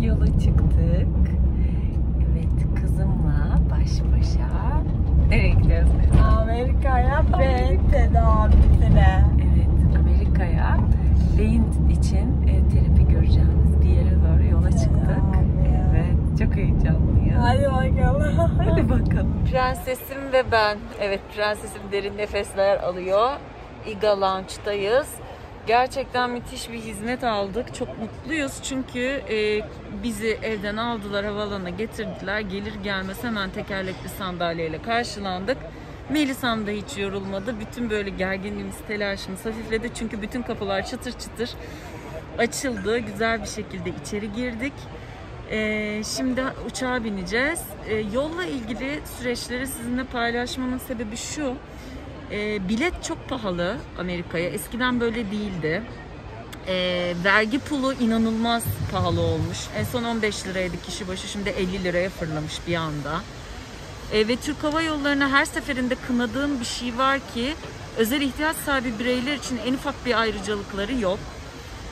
yola çıktık. Evet, kızımla baş başa. Nereye gidiyoruz? Amerika'ya beyin tedavisine. Evet, Amerika'ya beyin için terapi göreceğimiz bir yere doğru yola çıktık. Evet, çok heyecanlıyım. Hadi bakalım. Hadi bakalım. Prensesim ve ben. Evet, prensesim derin nefesler alıyor. Iga Lounge'dayız. Gerçekten müthiş bir hizmet aldık. Çok mutluyuz çünkü bizi evden aldılar, havaalanına getirdiler. Gelir gelmez hemen tekerlekli sandalyeyle karşılandık. Melisa'm da hiç yorulmadı. Bütün böyle gerginliğimiz, telaşımız hafifledi. Çünkü bütün kapılar çıtır çıtır açıldı. Güzel bir şekilde içeri girdik. Şimdi uçağa bineceğiz. Yolla ilgili süreçleri sizinle paylaşmamın sebebi şu. Bilet çok pahalı Amerika'ya. Eskiden böyle değildi. Vergi pulu inanılmaz pahalı olmuş. En son 15 liraydı kişi başı. Şimdi 50 liraya fırlamış bir anda. Ve Türk Hava Yolları'na her seferinde kınadığım bir şey var ki özel ihtiyaç sahibi bireyler için en ufak bir ayrıcalıkları yok.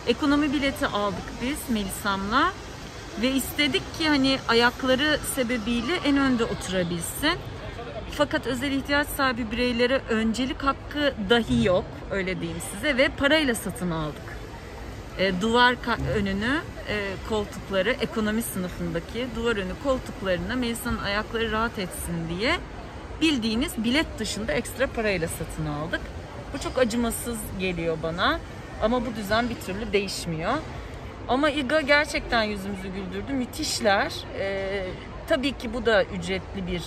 Ekonomi bileti aldık biz Melisa'mla. Ve istedik ki hani ayakları sebebiyle en önde oturabilsin. Fakat özel ihtiyaç sahibi bireylere öncelik hakkı dahi yok, öyle diyeyim size, ve parayla satın aldık. Duvar önünü koltukları, ekonomi sınıfındaki duvar önü koltuklarına Melisa'nın ayakları rahat etsin diye bildiğiniz bilet dışında ekstra parayla satın aldık. Bu çok acımasız geliyor bana ama bu düzen bir türlü değişmiyor. Ama Iga gerçekten yüzümüzü güldürdü, müthişler. Tabii ki bu da ücretli bir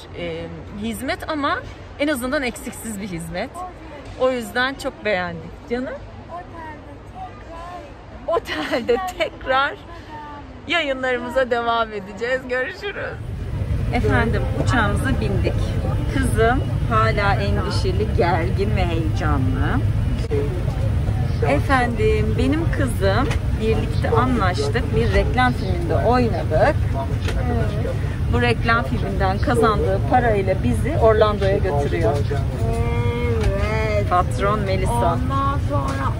hizmet ama en azından eksiksiz bir hizmet. O yüzden çok beğendik. Canım? Otelde tekrar yayınlarımıza devam edeceğiz. Görüşürüz. Efendim, uçağımıza bindik. Kızım hala endişeli, gergin ve heyecanlı. Efendim, benim kızım birlikte anlaştık. Bir reklam filminde oynadık. Bu reklam filminden kazandığı parayla bizi Orlando'ya götürüyor. Evet. Patron Melisa. Ondan sonra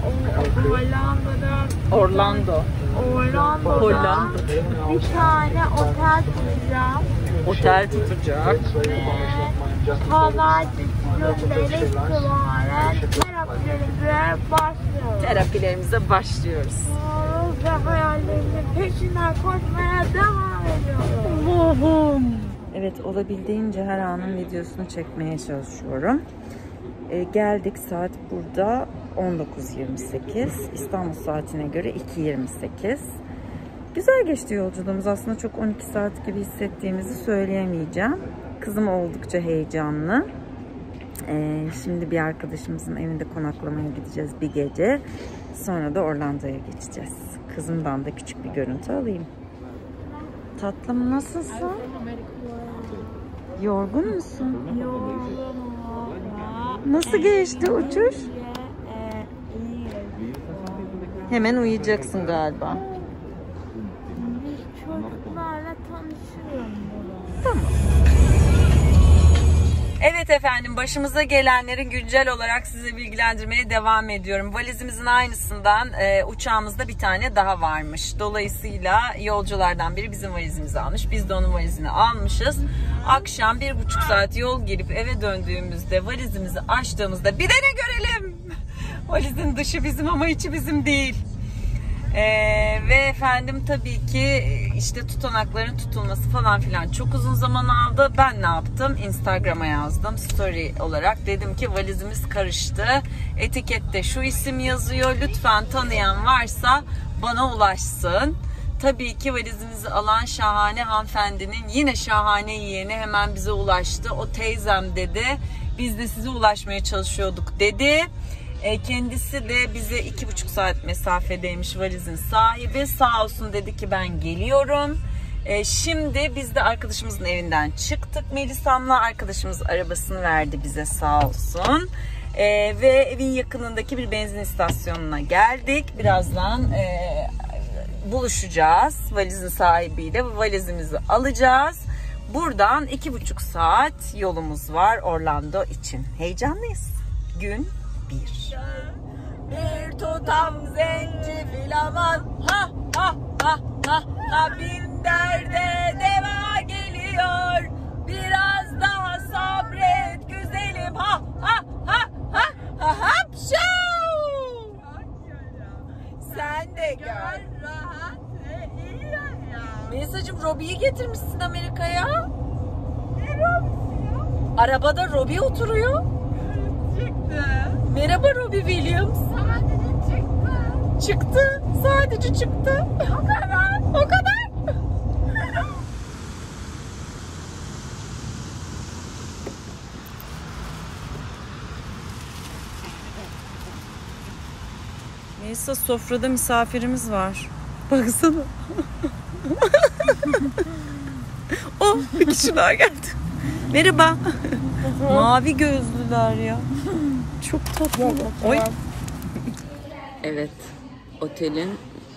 Orlando'da bir tane otel tutacağım. Otel tutacak. Pazartesi günleri itibaren Terapilerimize başlıyoruz. Ve hayallerimin peşinden koşmaya devam ediyorum. Evet, olabildiğince her anın videosunu çekmeye çalışıyorum. Geldik, saat burada 19.28. İstanbul saatine göre 2.28. Güzel geçti yolculuğumuz. Aslında çok 12 saat gibi hissettiğimizi söyleyemeyeceğim. Kızım oldukça heyecanlı. Şimdi bir arkadaşımızın evinde konaklamaya gideceğiz bir gece. Sonra da Orlando'ya geçeceğiz. Kızımdan da küçük bir görüntü alayım. Tatlım, nasılsın? Yorgun musun? Nasıl geçti uçuş? Hemen uyuyacaksın galiba. Çocuklarla tanışıyorum. Tamam. Evet efendim, başımıza gelenleri güncel olarak size bilgilendirmeye devam ediyorum. Valizimizin aynısından uçağımızda bir tane daha varmış. Dolayısıyla yolculardan biri bizim valizimizi almış. Biz de onun valizini almışız. Akşam 1,5 saat yol gelip eve döndüğümüzde valizimizi açtığımızda bir de ne görelim? Valizin dışı bizim ama içi bizim değil. Ve efendim tabii ki işte tutanakların tutulması falan filan çok uzun zaman aldı. Ben ne yaptım? Instagram'a yazdım story olarak. Dedim ki valizimiz karıştı. Etikette şu isim yazıyor. Lütfen tanıyan varsa bana ulaşsın. Tabii ki valizimizi alan şahane hanımefendinin yine şahane yeğeni hemen bize ulaştı. O teyzem dedi. Biz de size ulaşmaya çalışıyorduk dedi. Kendisi de bize 2,5 saat mesafedeymiş valizin sahibi. Sağ olsun, dedi ki ben geliyorum. Şimdi biz de arkadaşımızın evinden çıktık. Melisa'mla arkadaşımız arabasını verdi bize, sağ olsun. Ve evin yakınındaki bir benzin istasyonuna geldik. Birazdan buluşacağız valizin sahibiyle. Valizimizi alacağız. Buradan 2,5 saat yolumuz var Orlando için. Heyecanlıyız. Gün 1. Bir tutam zencefil aman ha ha ha ha ha, bin derde deva geliyor. Biraz daha sabret güzelim. Ha ha ha ha ha hapşu. Sen de gör. Rahat ve iyi ya. Melisa'cığım Robbie'yi getirmişsin Amerika'ya. Ne Robisi ya? Arabada Robbie oturuyor. Çıktı. Merhaba Robbie Williams. Sadece çıktı. Çıktı. Sadece çıktı. O kadar. O kadar. Melisa, sofrada misafirimiz var. Baksana. Oh, bir kişi daha geldi. Merhaba. Mavi gözlüler ya. Çok tatlı. Oy. Evet. Otelin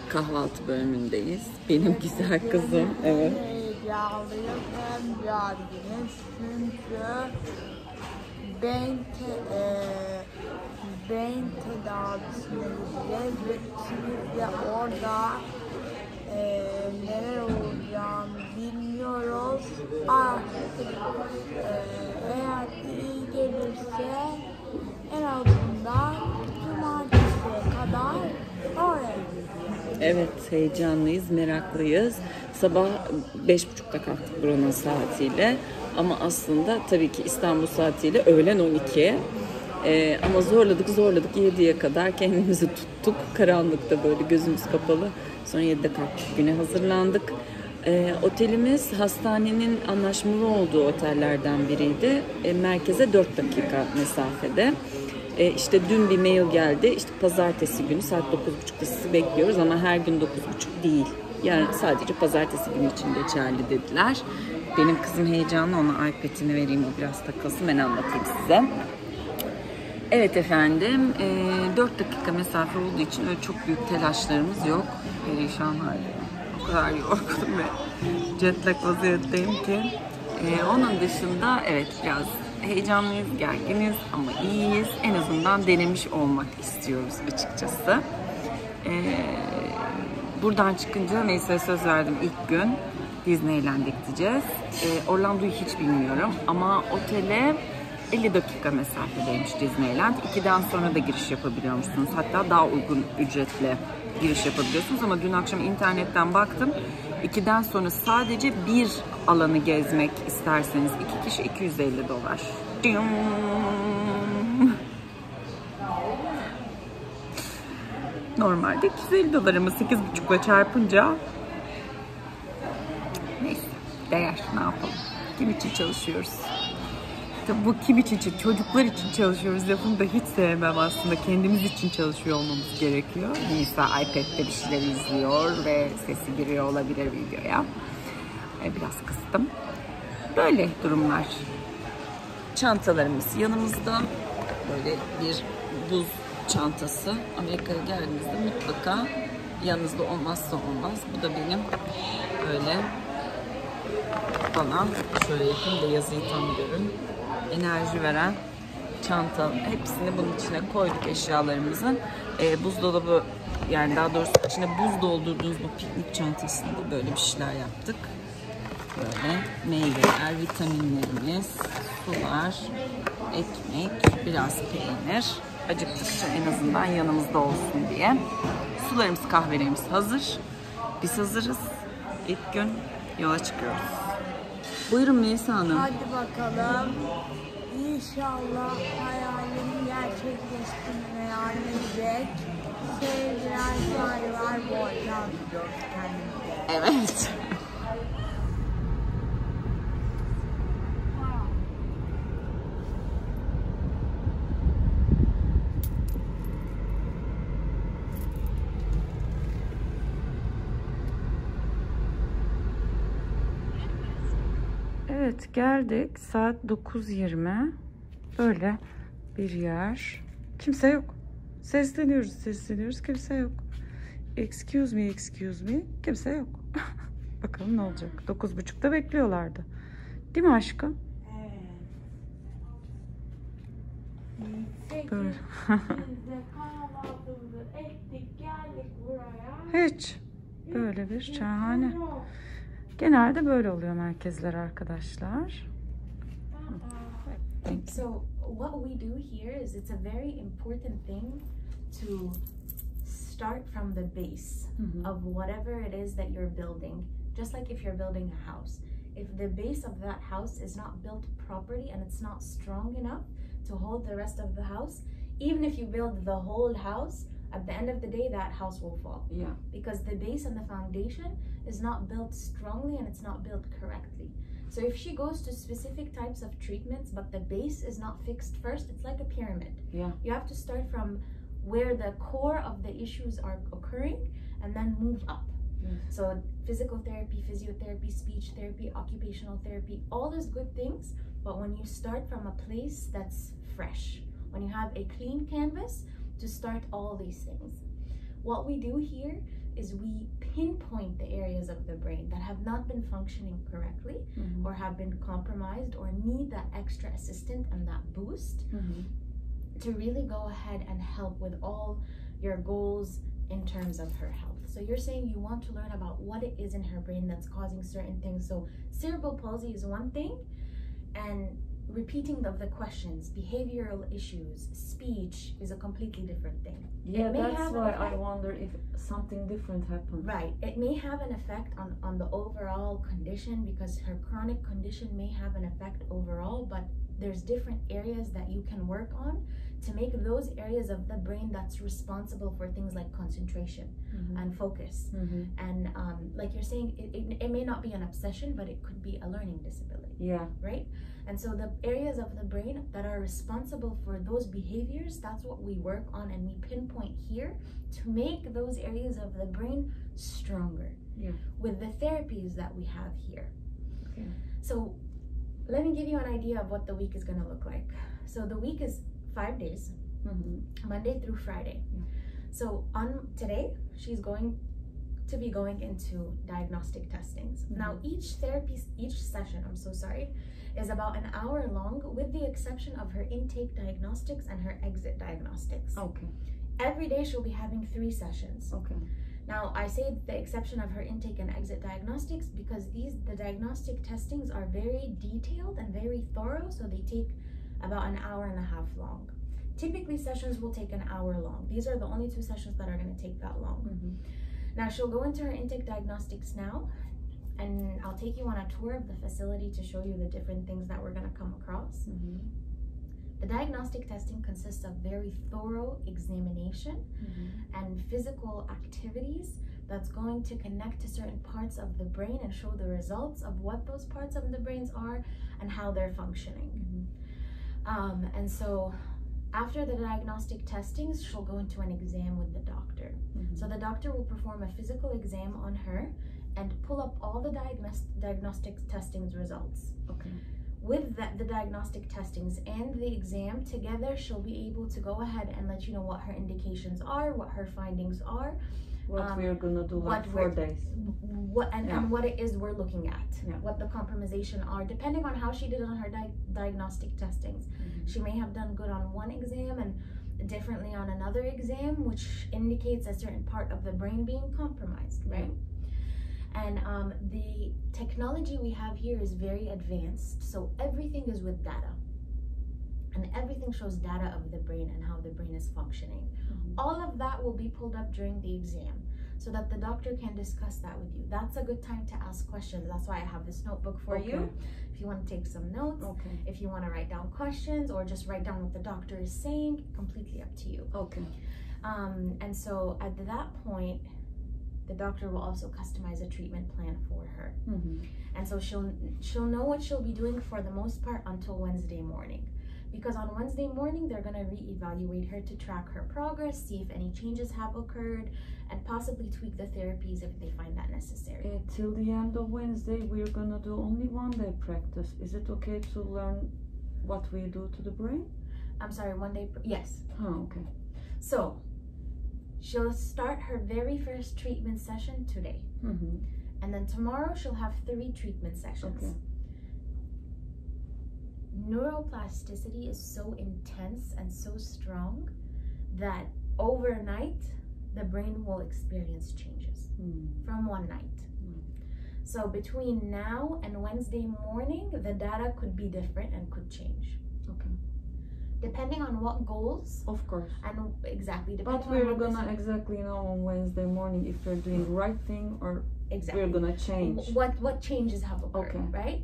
kahvaltı bölümündeyiz. Benim güzel kızım. Evet. Heyecanlıyım hem gerginim çünkü beyin tedavisine gideceğiz ve ikimiz de orada neler olacağını bilmiyoruz. Eğer iyi gelirse en azından cumartesiye kadar oraya gideceğiz. Evet, heyecanlıyız, meraklıyız. Sabah 5.30'da kalktık buranın saatiyle. Ama aslında tabii ki İstanbul saatiyle öğlen 12. Ama zorladık 7'ye kadar kendimizi tuttuk. Karanlıkta böyle gözümüz kapalı. Sonra 7'de kalktık, güne hazırlandık. Otelimiz hastanenin anlaşmalı olduğu otellerden biriydi. Merkeze 4 dakika mesafede. İşte dün bir mail geldi. İşte pazartesi günü saat 9.30'da sizi bekliyoruz ama her gün 9.30 değil. Yani sadece pazartesi günü için geçerli dediler. Benim kızım heyecanlı, ona iPad'ini vereyim, o biraz takılsın, ben anlatayım size. Evet efendim, 4 dakika mesafe olduğu için öyle çok büyük telaşlarımız yok. Perişan halde. O kadar yorgunum ve jetlag vaziyetteyim ki. Onun dışında evet biraz heyecanlıyız, gerginiz ama iyiyiz. En azından denemiş olmak istiyoruz açıkçası. Buradan çıkınca Melisa'ya söz verdim, ilk gün Disneyland'e gideceğiz. Orlando'yu hiç bilmiyorum ama otele 50 dakika mesafedeymiş Disneyland. 2'den sonra da giriş yapabiliyormuşsunuz. Hatta daha uygun ücretle giriş yapabiliyorsunuz ama dün akşam internetten baktım. 2'den sonra sadece bir alanı gezmek isterseniz 2 kişi $250. Normalde $250 ama 8,5'la çarpınca neyse değer, ne yapalım. Kim için çalışıyoruz? Tabii bu kim için? Çocuklar için çalışıyoruz. Lafını da hiç sevmem aslında. Kendimiz için çalışıyor olmamız gerekiyor. Melisa iPad'de bir şeyler izliyor ve sesi giriyor olabilir videoya. Biraz kıstım. Böyle durumlar. Çantalarımız yanımızda. Böyle bir buz çantası. Amerika'ya geldiğinizde mutlaka yanınızda olmazsa olmaz. Bu da benim böyle bana şöyle yapayım da yazıyı tam görün. Enerji veren çanta, hepsini bunun içine koyduk eşyalarımızın. Buzdolabı, yani daha doğrusu içine buz doldurduğunuz bu piknik çantasında böyle bir şeyler yaptık. Böyle meyveler, vitaminlerimiz, sular, ekmek, biraz peynir. Acıktıkça en azından yanımızda olsun diye. Sularımız, kahvelerimiz hazır. Biz hazırız. İlk gün yola çıkıyoruz. Buyurun Melisa Hanım. Hadi bakalım. İnşallah hayalimi gerçekleştirmeye yardımcı. Sevgiler, saygılar, bol şans diliyoruz kendimize. Evet. Evet, geldik. Saat 9:20. Böyle bir yer. Kimse yok. Sesleniyoruz. Kimse yok. Excuse me. Kimse yok. Bakalım ne olacak. 9:30'da bekliyorlardı. Değil mi aşkım? Evet. Böyle. Biz de kahvaltımızı ettik, geldik buraya. Hiç. Böyle bir şahane. Genelde böyle oluyor merkezler arkadaşlar. So what we do here is it's a very important thing to start from the base of whatever it is that you're building. Just like if you're building a house. If the base of that house is not built properly and it's not strong enough to hold the rest of the house, even if you build the whole house, at the end of the day, that house will fall. Yeah. Because the base and the foundation is not built strongly and it's not built correctly. So if she goes to specific types of treatments, but the base is not fixed first, it's like a pyramid. Yeah. You have to start from where the core of the issues are occurring and then move up. So physical therapy, physiotherapy, speech therapy, occupational therapy, all those good things. But when you start from a place that's fresh, when you have a clean canvas to start all these things. What we do here is we pinpoint the areas of the brain that have not been functioning correctly or have been compromised or need that extra assistant and that boost to really go ahead and help with all your goals in terms of her health. So you're saying you want to learn about what it is in her brain that's causing certain things. So cerebral palsy is one thing, and repeating of the questions, behavioral issues, speech is a completely different thing. Yeah, that's why I wonder if something different happened. Right. It may have an effect on the overall condition because her chronic condition may have an effect overall, but there's different areas that you can work on to make those areas of the brain that's responsible for things like concentration and focus. And like you're saying, it may not be an obsession, but it could be a learning disability. Yeah. Right? And so the areas of the brain that are responsible for those behaviors, that's what we work on and we pinpoint here to make those areas of the brain stronger with the therapies that we have here. Okay. So let me give you an idea of what the week is going to look like. So the week is 5 days, Monday through Friday. So on today, she's going to be going into diagnostic testings. Now each session, is about an hour long with the exception of her intake diagnostics and her exit diagnostics. Okay. Every day she'll be having 3 sessions. Okay. Now I say the exception of her intake and exit diagnostics because the diagnostic testings are very detailed and very thorough, so they take about an hour and a half long. Typically sessions will take an hour long. These are the only 2 sessions that are going to take that long. Now she'll go into her intake diagnostics now, and I'll take you on a tour of the facility to show you the different things that we're going to come across. The diagnostic testing consists of very thorough examination and physical activities that's going to connect to certain parts of the brain and show the results of what those parts of the brains are and how they're functioning. And so after the diagnostic testings, she'll go into an exam with the doctor. So the doctor will perform a physical exam on her and pull up all the diagnostic testings results. Okay. With the diagnostic testings and the exam together, she'll be able to go ahead and let you know what her indications are, what her findings are. What we're gonna do like 4 days. And what it is we're looking at. What the compromisation are, depending on how she did on her diagnostic testings. She may have done good on one exam and differently on another exam, which indicates a certain part of the brain being compromised, right? And the technology we have here is very advanced, so everything is with data. And everything shows data of the brain and how the brain is functioning. All of that will be pulled up during the exam so that the doctor can discuss that with you. That's a good time to ask questions. That's why I have this notebook for you. If you want to take some notes, if you want to write down questions or just write down what the doctor is saying, completely up to you. And so at that point, the doctor will also customize a treatment plan for her. And so she'll know what she'll be doing for the most part until Wednesday morning. Because on Wednesday morning, they're going to reevaluate her to track her progress, see if any changes have occurred, and possibly tweak the therapies if they find that necessary. Till the end of Wednesday, we're going to do only 1 day practice. Is it okay to learn what we do to the brain? I'm sorry, 1 day? Yes. Okay. So, she'll start her very first treatment session today. And then tomorrow, she'll have 3 treatment sessions. Neuroplasticity is so intense and so strong that overnight the brain will experience changes from one night. So between now and Wednesday morning, the data could be different and could change. Okay. Depending on what goals. Of course. And exactly. But we're gonna exactly know on Wednesday morning if we're doing the right thing or we're gonna change. What changes have occurred, okay. Right?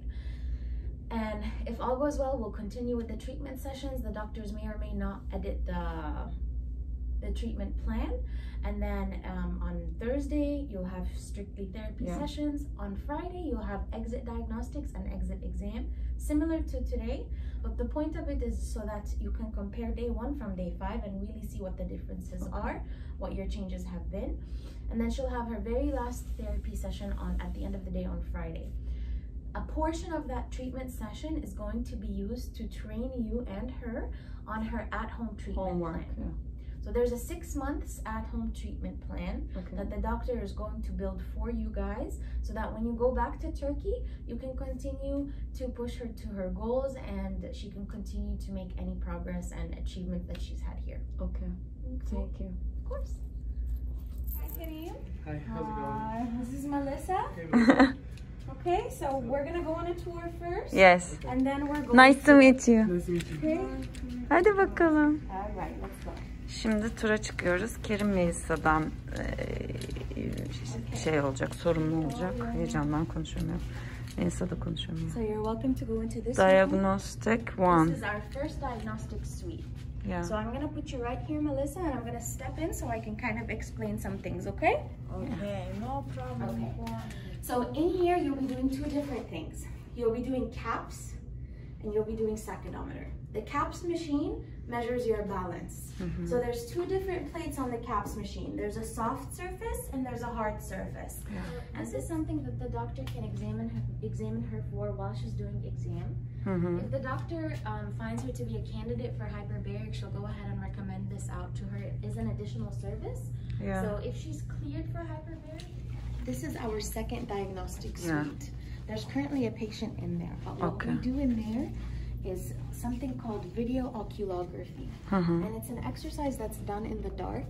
And if all goes well, we'll continue with the treatment sessions. The doctors may or may not edit the treatment plan. And then on Thursday, you'll have strictly therapy sessions. On Friday, you'll have exit diagnostics and exit exam, similar to today. But the point of it is so that you can compare day 1 from day 5 and really see what the differences are, what your changes have been. And then she'll have her very last therapy session at the end of the day on Friday. A portion of that treatment session is going to be used to train you and her on her at-home treatment plan. Yeah. So there's a 6 months at-home treatment plan that the doctor is going to build for you guys, so that when you go back to Turkey, you can continue to push her to her goals and she can continue to make any progress and achievement that she's had here. Okay. Thank you. Of course. Hi, Kareem. Hi, how's it going? This is Melisa. Hey, Okay, so we're gonna go on a tour first. Yes. And then we're going Nice to meet you. nice to meet you. Okay. Hadi bakalım. All right, let's go. Şimdi tura çıkıyoruz. Kerim Melisa'dan şey olacak, sorumlu olacak. Heyecandan konuşamıyorum. Melisa da konuşamıyor. So you're welcome to go into this Diagnostic room. one. This is our first diagnostic suite. Yeah. So I'm gonna put you right here, Melissa, and I'm gonna step in so I can kind of explain some things, okay? Okay, no problem. Okay. So in here, you'll be doing 2 different things. You'll be doing CAPS and you'll be doing sacudometer. The CAPS machine measures your balance. So there's 2 different plates on the CAPS machine. There's a soft surface and there's a hard surface. Yeah. And this is something that the doctor can examine her for while she's doing exam. If the doctor finds her to be a candidate for hyperbaric, she'll go ahead and recommend this out to her. It is an additional service. Yeah. So if she's cleared for hyperbaric, this is our second diagnostic suite. There's currently a patient in there, but what we do in there is something called video oculography. And it's an exercise that's done in the dark.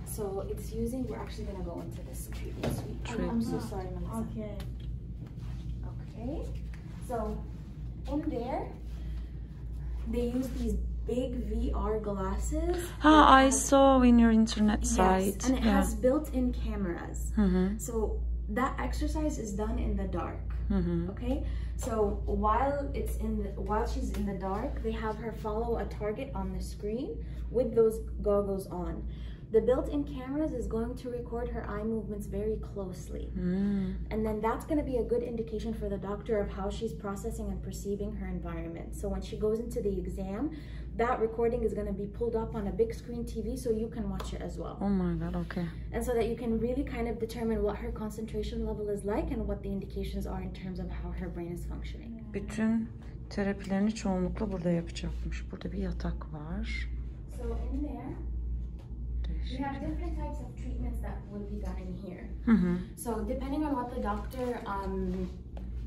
So it's using, we're actually gonna go into this treatment suite. I'm so sorry, Melissa. Okay. Okay, so in there, they use these big VR glasses. I saw in your internet site. Yes, and it has built-in cameras. So that exercise is done in the dark. Okay, so while she's in the dark, they have her follow a target on the screen with those goggles on. The built-in cameras is going to record her eye movements very closely. And then that's going to be a good indication for the doctor of how she's processing and perceiving her environment. So when she goes into the exam, that recording is going to be pulled up on a big screen TV so you can watch it as well. Oh my god, okay. And so that you can really kind of determine what her concentration level is like and what the indications are in terms of how her brain is functioning. Bütün terapilerini çoğunlukla burada yapacakmış. Burada bir yatak var. So in there, we have different types of treatments that will be done in here. So depending on what the doctor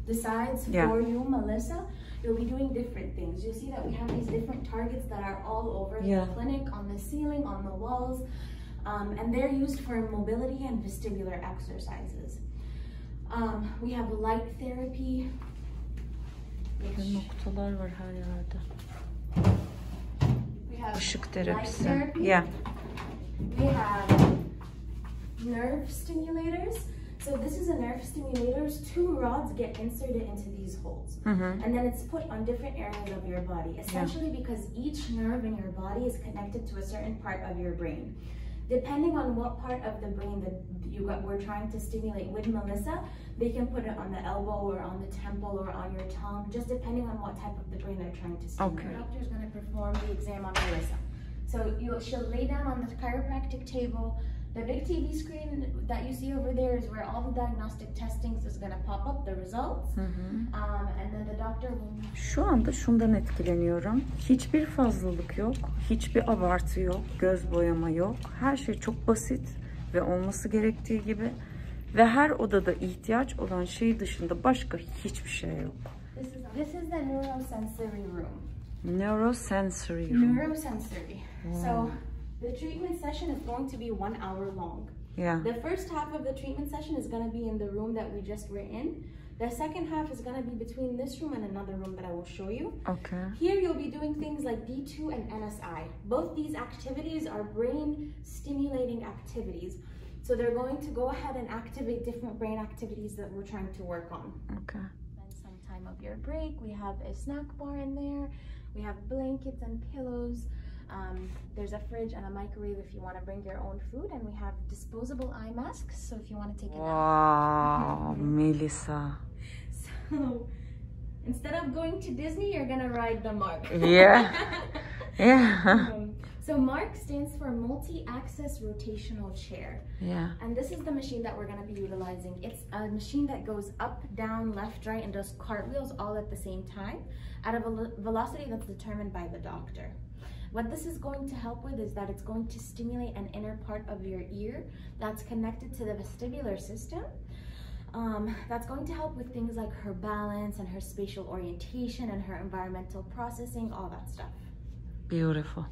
decides for you, Melissa, you'll be doing different things. You'll see that we have these different targets that are all over the clinic, on the ceiling, on the walls, and they're used for mobility and vestibular exercises. We have light therapy. Noktalar var her yerde. We have Işık light terapisi. therapy. Yeah. We have nerve stimulators. So this is a nerve stimulator. 2 rods get inserted into these holes. And then it's put on different areas of your body, essentially because each nerve in your body is connected to a certain part of your brain. Depending on what part of the brain that we're trying to stimulate with Melissa, they can put it on the elbow or on the temple or on your tongue, just depending on what type of the brain they're trying to stimulate. The doctor is going to perform the exam on Melissa. So she'll lay down on the chiropractic table. The big TV screen that you see over there is where all the diagnostic testings is going to pop up, the results. And then the doctor will... Şu anda şundan etkileniyorum. Hiçbir fazlalık yok, hiçbir abartı yok, göz boyama yok. Her şey çok basit ve olması gerektiği gibi. Ve her odada ihtiyaç olan şey dışında başka hiçbir şey yok. This is the neurosensory room. Neurosensory room. Neurosensory. Wow. So the treatment session is going to be 1 hour long. Yeah. The first half of the treatment session is going to be in the room that we just were in. The second half is going to be between this room and another room that I will show you. Okay. Here you'll be doing things like D2 and NSI. Both these activities are brain stimulating activities. So they're going to go ahead and activate different brain activities that we're trying to work on. Okay. Spend some time of your break. We have a snack bar in there. We have blankets and pillows. There's a fridge and a microwave if you want to bring your own food, and we have disposable eye masks, so if you want to take a nap. Wow, Melisa. So instead of going to Disney, you're gonna ride the Mark. Yeah. Yeah. So Mark stands for multi-axis rotational chair. Yeah. And this is the machine that we're gonna be utilizing. It's a machine that goes up, down, left, right, and does cartwheels all at the same time at a velocity that's determined by the doctor. What this is going to help with is that it's going to stimulate an inner part of your ear that's connected to the vestibular system. That's going to help with things like her balance and her spatial orientation and her environmental processing, all that stuff. Beautiful.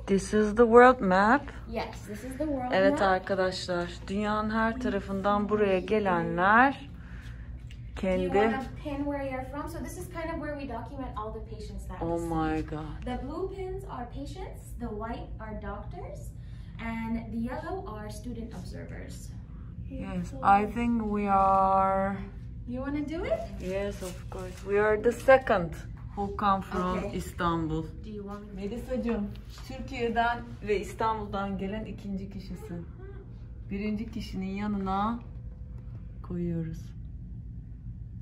This is the world map. Yes, this is the world Evet map. arkadaşlar, dünyanın her tarafından buraya gelenler Do you kendi... want to pin where you're from? So this is kind of where we document all the patients that Oh we see. my god. The blue pins are patients, the white are doctors, and the yellow are student observers. Yes, I think we are... You want to do it? Yes, of course. We are the second who come from Okay. Istanbul. Do you want me Melisa'cığım, Türkiye'den ve İstanbul'dan gelen ikinci kişisin. Birinci kişinin yanına koyuyoruz.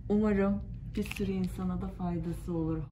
Umarım bir sürü insana da faydası olur.